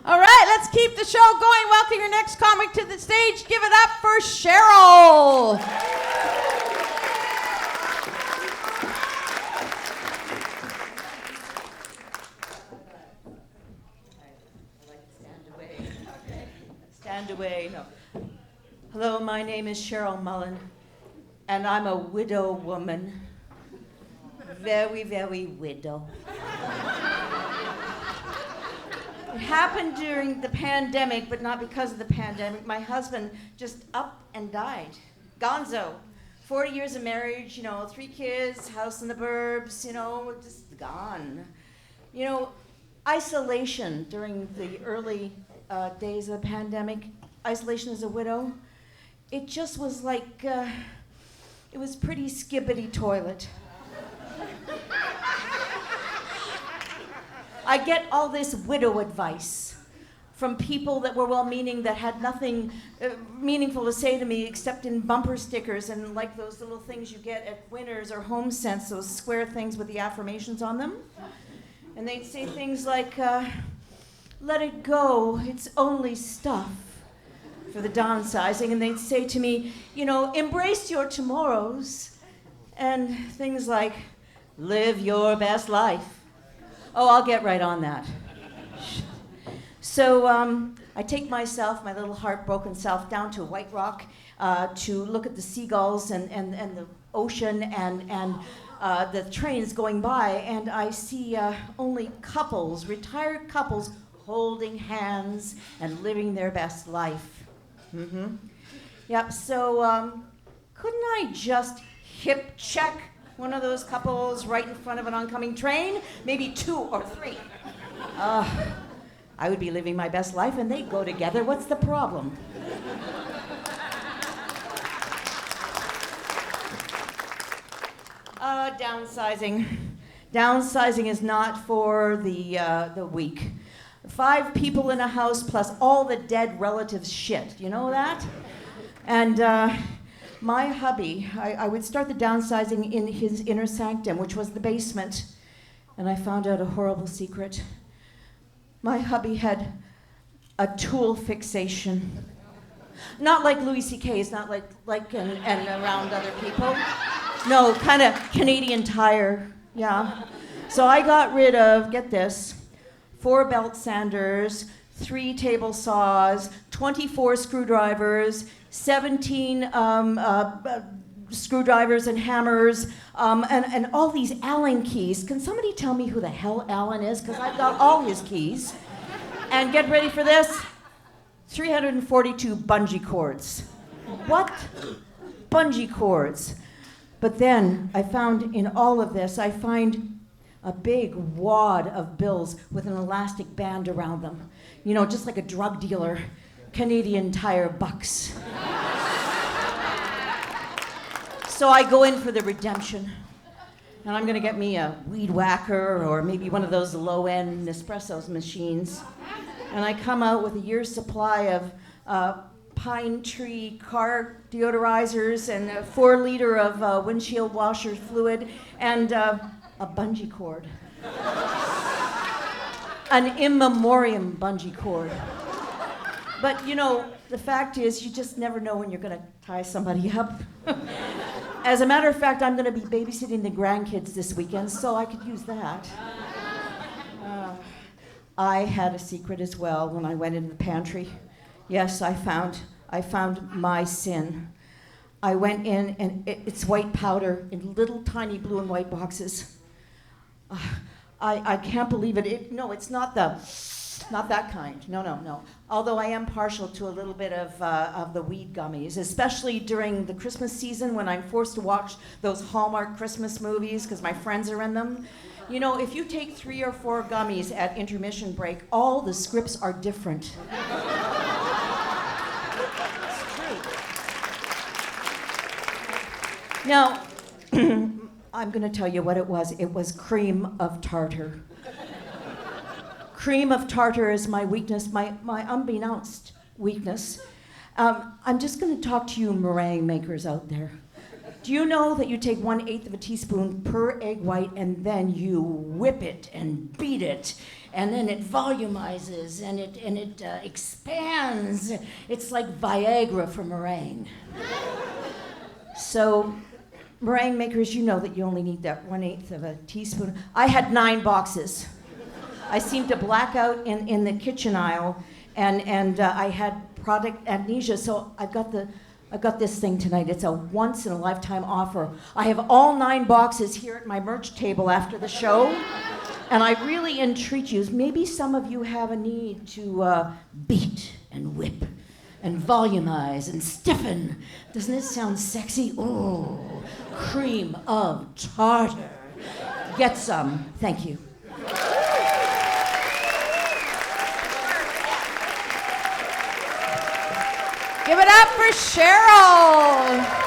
All right, let's keep the show going. Welcome your next comic to the stage. Give it up for Cheryl. Stand away. No. Hello, my name is Cheryl Mullen, and I'm a widow woman. Very, very widow. It happened during the pandemic, but not because of the pandemic. My husband just up and died. Gonzo. 40 years of marriage, 3 kids, house in the burbs, just gone. Isolation during the early days of the pandemic, isolation as a widow, it just was like, it was pretty skibbity toilet. I get all this widow advice from people that were well-meaning that had nothing meaningful to say to me except in bumper stickers and like those little things you get at Winners or Home Sense, those square things with the affirmations on them. And they'd say things like, let it go, it's only stuff for the downsizing. And they'd say to me, embrace your tomorrows. And things like, live your best life. Oh, I'll get right on that. So I take myself, my little heartbroken self, down to White Rock to look at the seagulls and the ocean and the trains going by, and I see only couples, retired couples, holding hands and living their best life. Yep, so couldn't I just hip check one of those couples right in front of an oncoming train? Maybe 2 or 3. I would be living my best life and they'd go together. What's the problem? Downsizing. Downsizing is not for the weak. 5 people in a house plus all the dead relatives shit. You know that? And my hubby, I would start the downsizing in his inner sanctum, which was the basement, and I found out a horrible secret. My hubby had a tool fixation. Not like Louis C.K.'s, not like and around other people. No, kind of Canadian Tire, yeah. So I got rid of, get this, 4 belt sanders, 3 table saws, 24 screwdrivers, 17 screwdrivers and hammers, and all these Allen keys. Can somebody tell me who the hell Allen is? Because I've got all his keys. And get ready for this, 342 bungee cords. What? Bungee cords. But then I found in all of this, I find a big wad of bills with an elastic band around them. Just like a drug dealer. Canadian Tire bucks. So I go in for the redemption. And I'm gonna get me a weed whacker or maybe one of those low-end Nespresso machines. And I come out with a year's supply of pine tree car deodorizers and a 4-liter of windshield washer fluid and a bungee cord. An in memoriam bungee cord. But the fact is you just never know when you're gonna tie somebody up. As a matter of fact, I'm gonna be babysitting the grandkids this weekend, so I could use that. I had a secret as well when I went into the pantry. Yes, I found my sin. I went in and it's white powder in little tiny blue and white boxes. I can't believe it. No, it's not that kind. No. Although I am partial to a little bit of the weed gummies, especially during the Christmas season when I'm forced to watch those Hallmark Christmas movies because my friends are in them. If you take 3 or 4 gummies at intermission break, all the scripts are different. It's true. Now, I'm going to tell you what it was. It was cream of tartar. Cream of tartar is my weakness, my unbeknownst weakness. I'm just going to talk to you meringue makers out there. Do you know that you take 1/8 of a teaspoon per egg white and then you whip it and beat it and then it volumizes, and it expands. It's like Viagra for meringue. So, meringue makers, you know that you only need that 1/8 of a teaspoon. I had 9 boxes. I seemed to black out in the kitchen aisle, and I had product amnesia. So I've got this thing tonight. It's a once-in-a-lifetime offer. I have all 9 boxes here at my merch table after the show, and I really entreat you. Maybe some of you have a need to beat and whip and volumize and stiffen. Doesn't it sound sexy? Oh, cream of tartar. Get some. Thank you. Give it up for Cheryl.